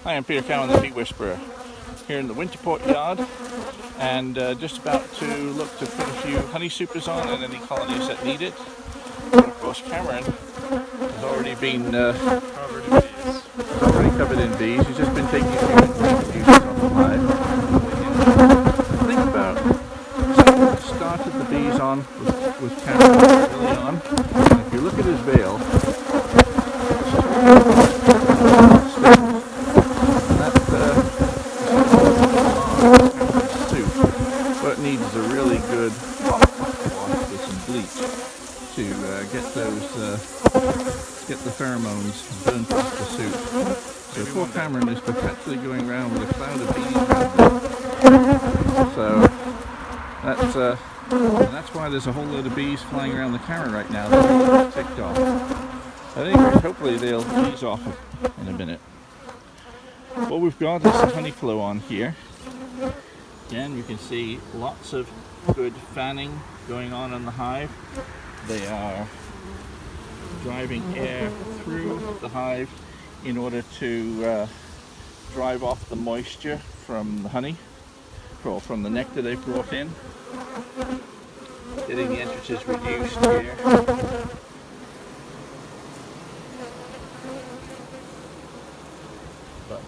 Hi, I'm Peter Cowan, the Bee Whisperer, here in the Winterport yard, and just about to look to put a few honey supers on and any colonies that need it. And of course, Cameron has already been covered in bees. He's just been taking a few juices off the hive. I think about someone that started the bees on with Cameron early on. And if you look at his veil, but it needs a really good wash with some bleach to get the pheromones burnt off the suit. So poor Cameron is perpetually going around with a cloud of bees around him. So that's why there's a whole load of bees flying around the camera right now that are ticked off. At any rate, hopefully they'll ease off in a minute. What we've got is some honeyflow on here. Again, you can see lots of good fanning going on in the hive. They are driving air through the hive in order to drive off the moisture from the honey, or from the nectar they've brought in. Getting the entrances reduced here. But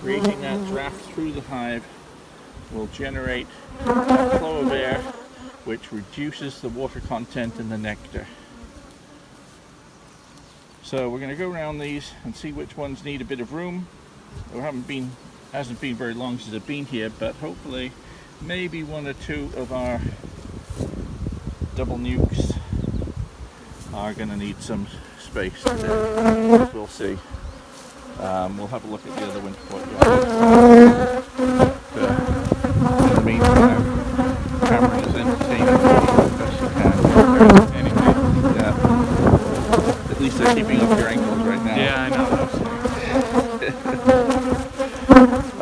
creating that draft through the hive will generate a flow of air which reduces the water content in the nectar. So we're going to go around these and see which ones need a bit of room. It hasn't been very long since I've been here, but hopefully maybe one or two of our double nukes are going to need some space today. We'll see. We'll have a look at the other Winterport yards. In the meantime, Cameron is entertaining me as best she can. Anyway, yeah. At least they're keeping up your ankles right now. Yeah, I know.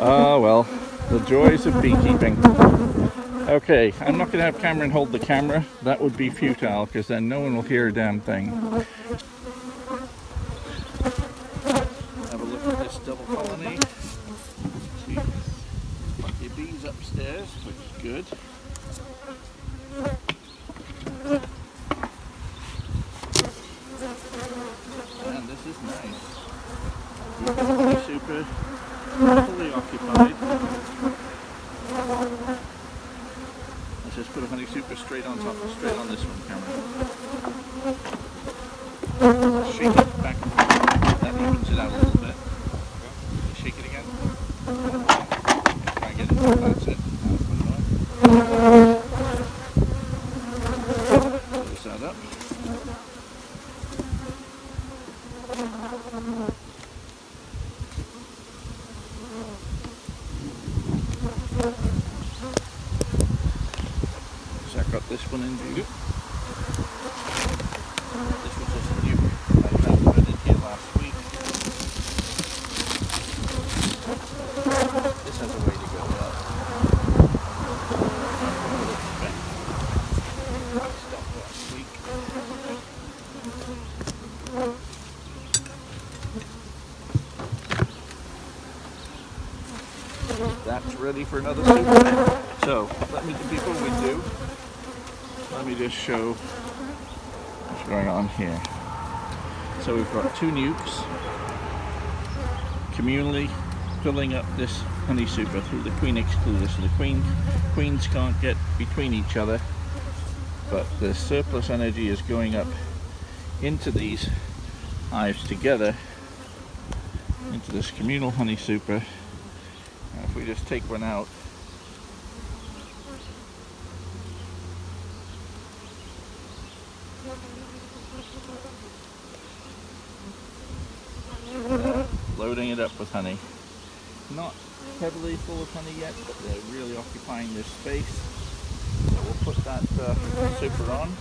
Oh well, the joys of beekeeping. Okay, I'm not going to have Cameron hold the camera. That would be futile, because then no one will hear a damn thing. Have a look at this double colony. See plenty of bees upstairs, which is good. And this is nice. Honey super, fully occupied. Let's just put a honey super straight on this one, Cameron. Shake it back and forth. That evens it out a little bit. Shake it again. Try and get it. That's it. Close that up. So I got this one in view. This was just new. I found it in here last week. This has a way to go up. Stopped last week. That's ready for another super. So before we do, let me just show what's going on here. So we've got two nukes communally filling up this honey super through the queen excluder. So the queens can't get between each other, but the surplus energy is going up into these hives together, into this communal honey super. And if we just take one out, loading it up with honey. Not heavily full of honey yet, but they're really occupying this space. So we'll put that super on.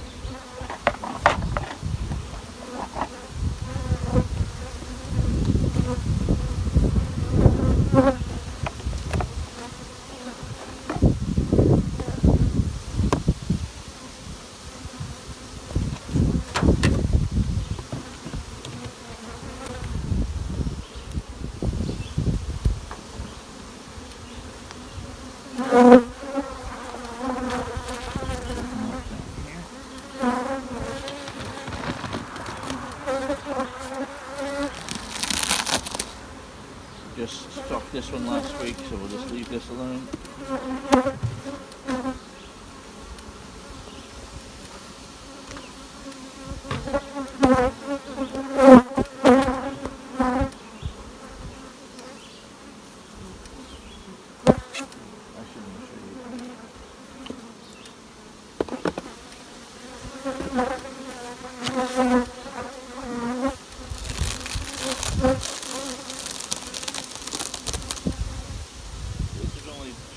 just stocked this one last week, so we'll just leave this alone.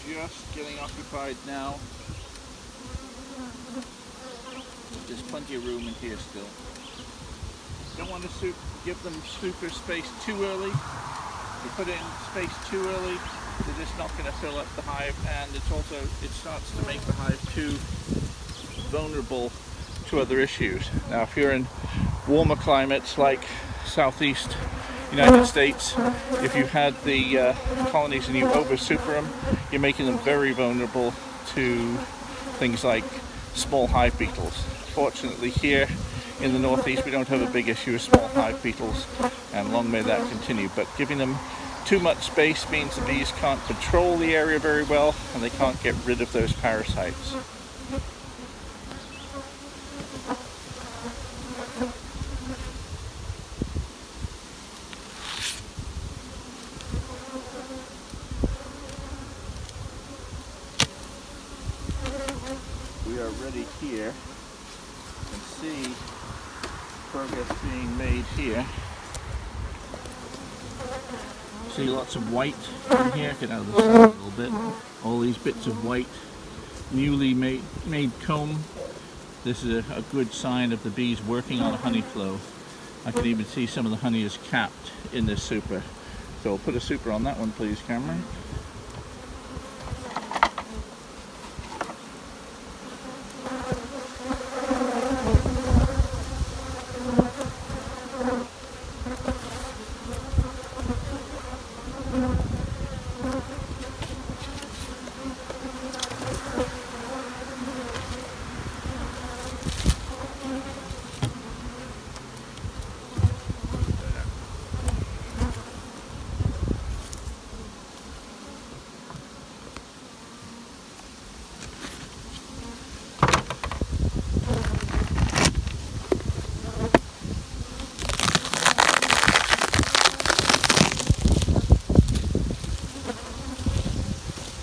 Just getting occupied now. There's plenty of room in here still. Don't want to give them super space too early. If you put in space too early, they're just not going to fill up the hive, and it starts to make the hive too vulnerable to other issues. Now, if you're in warmer climates like southeast United States, if you had the colonies and you over super them, you're making them very vulnerable to things like small hive beetles. Fortunately, here in the northeast we don't have a big issue with small hive beetles, and long may that continue. But giving them too much space means the bees can't patrol the area very well, and they can't get rid of those parasites. We are ready here. You can see progress being made here. See lots of white in here. Get out of the sun a little bit. All these bits of white, newly made comb. This is a good sign of the bees working on a honey flow. I can even see some of the honey is capped in this super. So I'll put a super on that one, please, Cameron.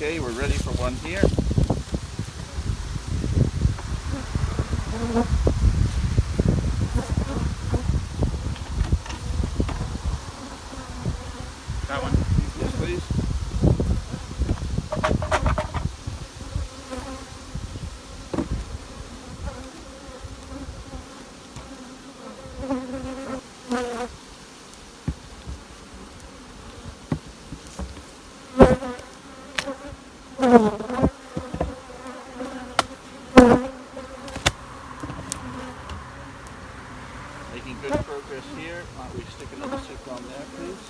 Okay, we're ready for one here. That one. Yes, please. Making good progress here. Why don't we stick another super on there, please?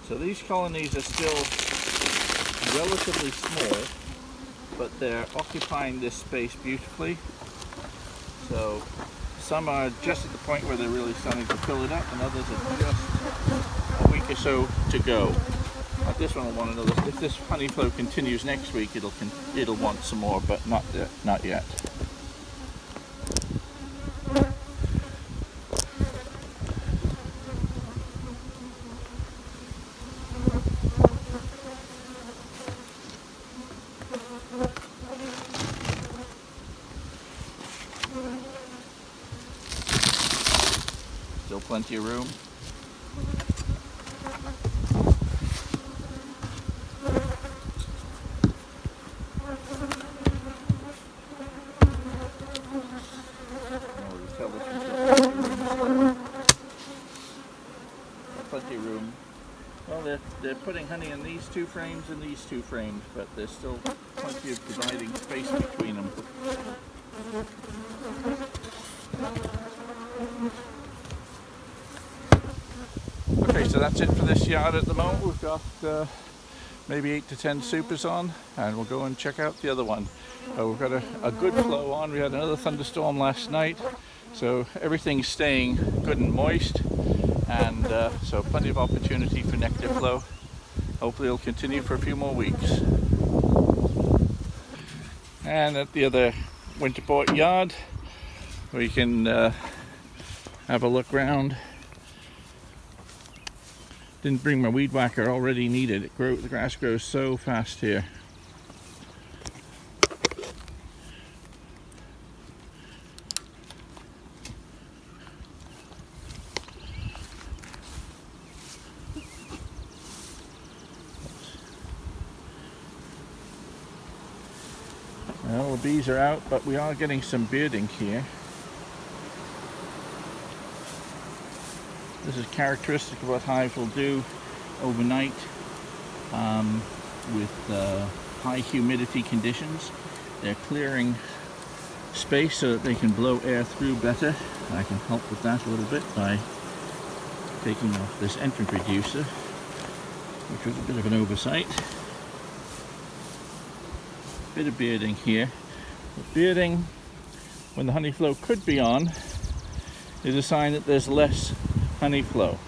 So these colonies are still relatively small, but they're occupying this space beautifully. So some are just at the point where they're really starting to fill it up, and others are just a week or so to go. Like this one will want another. If this honey flow continues next week, it'll want some more, but not yet. Still plenty of room. Plenty of room. Well, they're putting honey in these two frames and these two frames, but there's still plenty of dividing space between them. Okay, so that's it for this yard at the moment. We've got maybe 8 to 10 supers on, and we'll go and check out the other one. We've got a good flow on. We had another thunderstorm last night, so everything's staying good and moist, and so plenty of opportunity for nectar flow. Hopefully it'll continue for a few more weeks. And at the other Winterport yard, we can have a look round. Didn't bring my weed whacker, already needed. The grass grows so fast here. Well, the bees are out, but we are getting some bearding here. This is characteristic of what hives will do overnight with high humidity conditions. They're clearing space so that they can blow air through better. I can help with that a little bit by taking off this entrant reducer, which was a bit of an oversight. Bit of bearding here. The bearding, when the honey flow could be on, is a sign that there's less honey flow.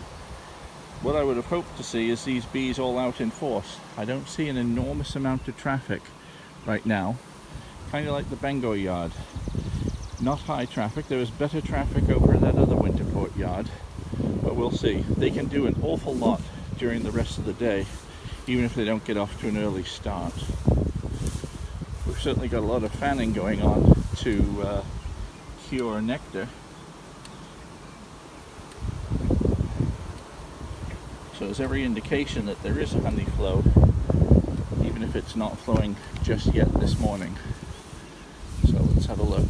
What I would have hoped to see is these bees all out in force. I don't see an enormous amount of traffic right now, kind of like the Bengal yard. Not high traffic. There was better traffic over in that other Winterport yard, but we'll see. They can do an awful lot during the rest of the day, even if they don't get off to an early start. We've certainly got a lot of fanning going on to cure nectar. So there's every indication that there is a honey flow, even if it's not flowing just yet this morning. So let's have a look.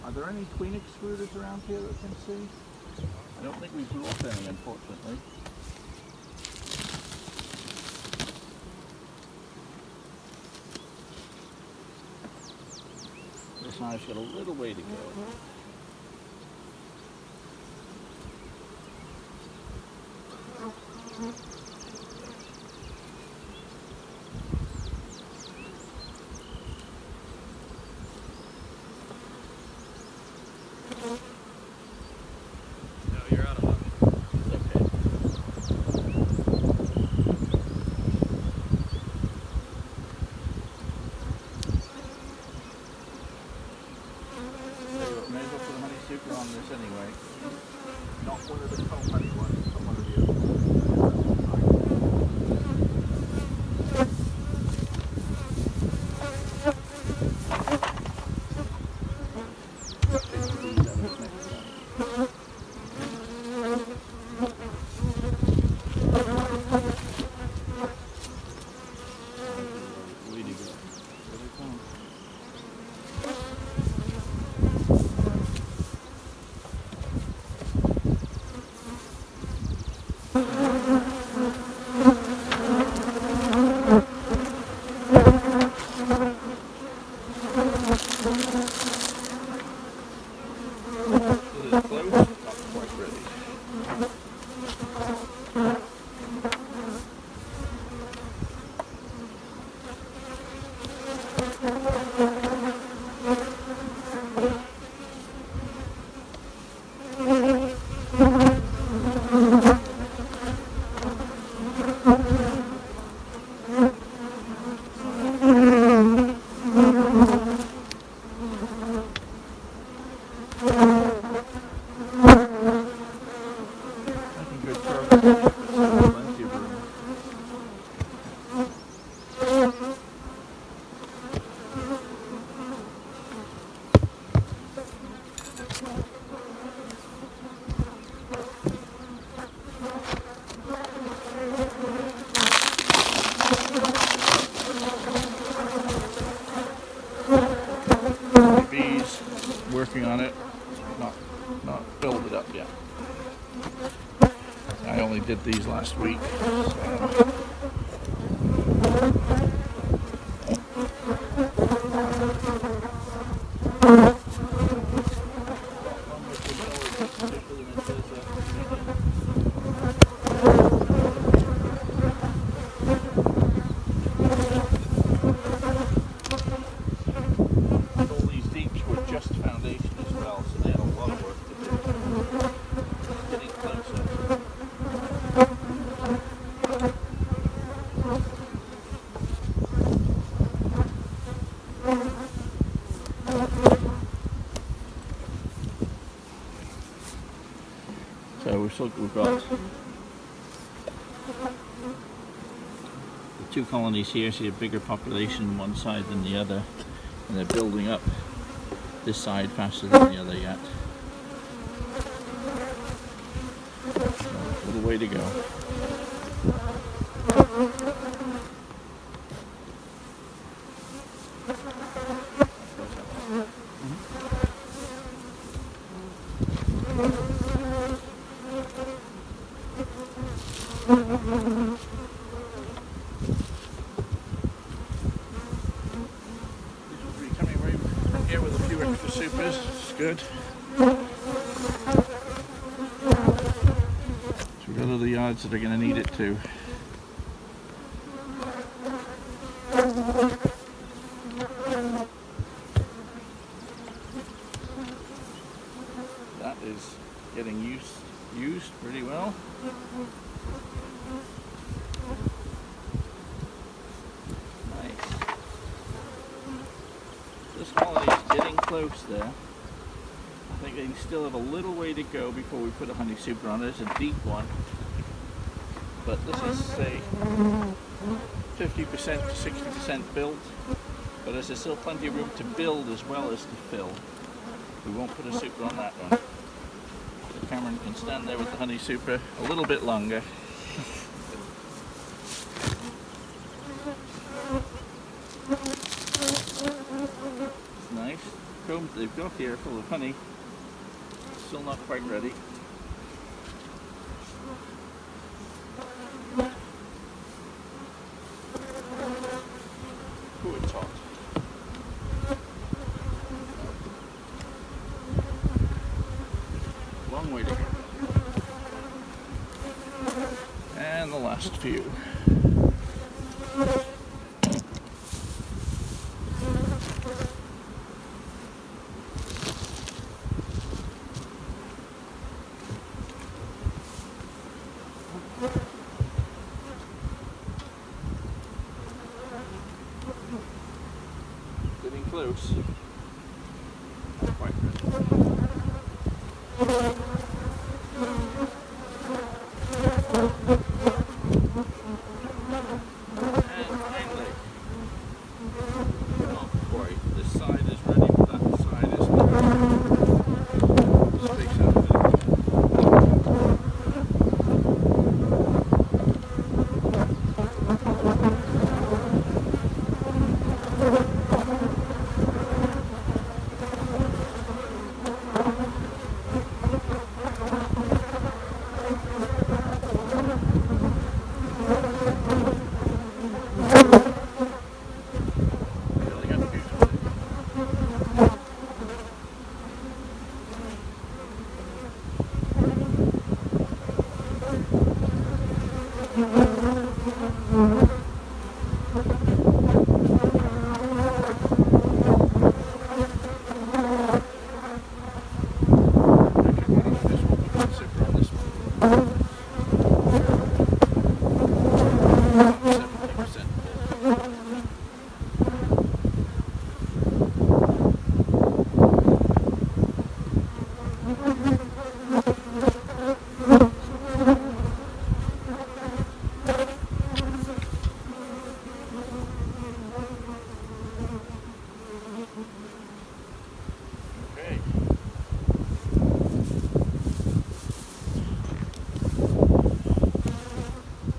Are there any queen extruders around here that can see? I don't think we brought any, unfortunately. This hive's got a little way to go. No, you're out of luck. Okay. May as well put a honey super on this anyway. Not one of the comb honey ones, but one of the other ones. Is it close? filled it up yet. I only did these last week. So. All these deeps were just foundation as well, so they had a lot of work to do. Getting closer. So we've got the two colonies here, see a bigger population on one side than the other, and they're building up this side faster than the other yet. So, a little way to go. Coming right from here with a few extra supers, it's good. So we've got other yards that are going to need it too. That is getting used pretty well. This colony is getting close there. I think they still have a little way to go before we put a honey super on it. It's a deep one. But this is, say, 50% to 60% built. But there's still plenty of room to build as well as to fill. We won't put a super on that one. So Cameron can stand there with the honey super a little bit longer. Nice. Comb that they've got here full of honey. Still not quite ready. Ooh, it's hot. Long way to go. And the last few. Getting close. Not quite ready. And finally, not quite. This side is ready, but that side is not. Space out of it.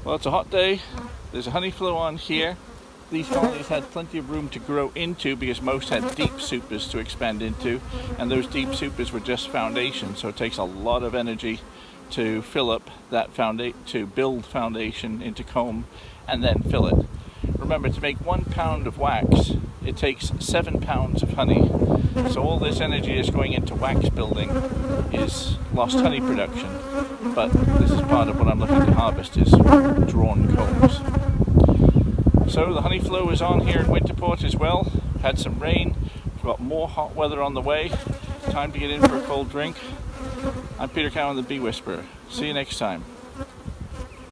Well, it's a hot day. There's a honeyflow on here. these colonies had plenty of room to grow into because most had deep supers to expand into, and those deep supers were just foundation, so it takes a lot of energy to fill up that to build foundation into comb and then fill it. Remember, to make 1 pound of wax, it takes 7 pounds of honey. So all this energy is going into wax building is lost honey production. But this is part of what I'm looking to harvest, is drawn combs. So the honeyflow is on here in Winterport as well. We've had some rain. We've got more hot weather on the way. Time to get in for a cold drink. I'm Peter Cowan, the Bee Whisperer. See you next time.